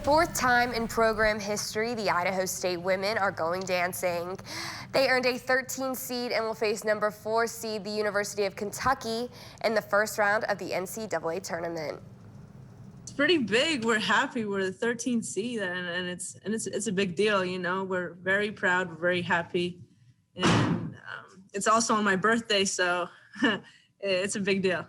Fourth time in program history, the Idaho State women are going dancing. They earned a 13 seed and will face number 4 seed, the University of Kentucky, in the first round of the NCAA tournament. It's pretty big. We're happy. We're the 13th seed, and it's a big deal. You know, we're very proud. We're very happy, and it's also on my birthday, so it's a big deal.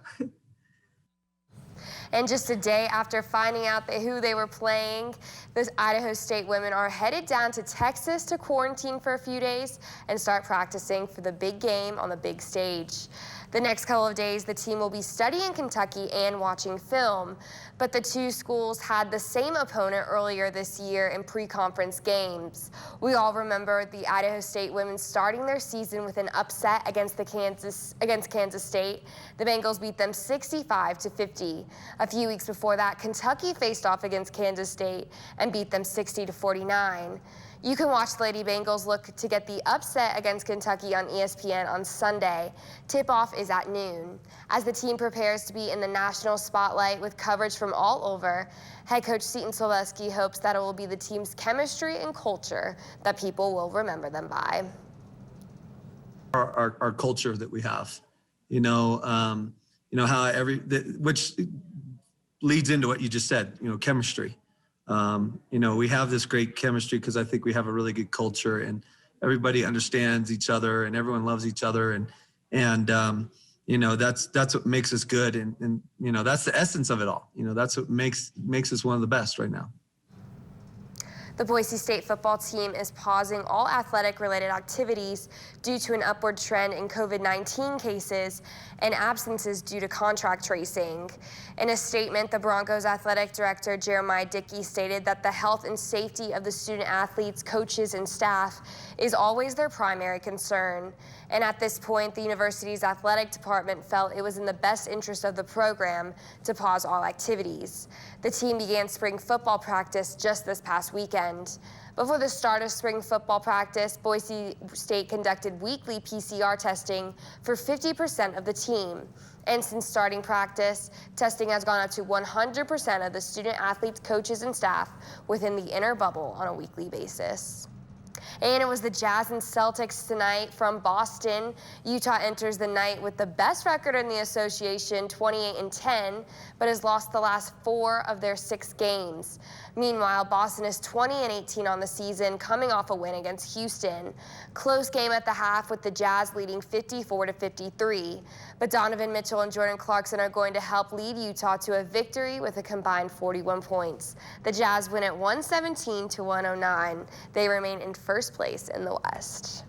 And just a day after finding out who they were playing, the Idaho State women are headed down to Texas to quarantine for a few days and start practicing for the big game on the big stage. The next couple of days, the team will be studying Kentucky and watching film, but the two schools had the same opponent earlier this year in pre-conference games. We all remember the Idaho State women starting their season with an upset against Kansas State. The Bengals beat them 65-50. A few weeks before that, Kentucky faced off against Kansas State and beat them 60-49. You can watch the Lady Bengals look to get the upset against Kentucky on ESPN on Sunday. Tip-off is at noon. As the team prepares to be in the national spotlight with coverage from all over, head coach Seton Sylvesky hopes that it will be the team's chemistry and culture that people will remember them by. Our culture that we have, how which leads into what you just said, chemistry. We have this great chemistry because I think we have a really good culture and everybody understands each other and everyone loves each other. And that's what makes us good. And that's the essence of it all. That's what makes us one of the best right now. The Boise State football team is pausing all athletic-related activities due to an upward trend in COVID-19 cases and absences due to contact tracing. In a statement, the Broncos athletic director Jeremiah Dickey stated that the health and safety of the student athletes, coaches, and staff is always their primary concern. And at this point, the university's athletic department felt it was in the best interest of the program to pause all activities. The team began spring football practice just this past weekend. Before the start of spring football practice, Boise State conducted weekly PCR testing for 50% of the team. And since starting practice, testing has gone up to 100% of the student athletes, coaches, and staff within the inner bubble on a weekly basis. And it was the Jazz and Celtics tonight from Boston. Utah enters the night with the best record in the association, 28-10, but has lost the last 4 of their 6 games. Meanwhile, Boston is 20-18 on the season, coming off a win against Houston. Close game at the half with the Jazz leading 54-53. But Donovan Mitchell and Jordan Clarkson are going to help lead Utah to a victory with a combined 41 points. The Jazz win at 117-109. They remain in first place in the West.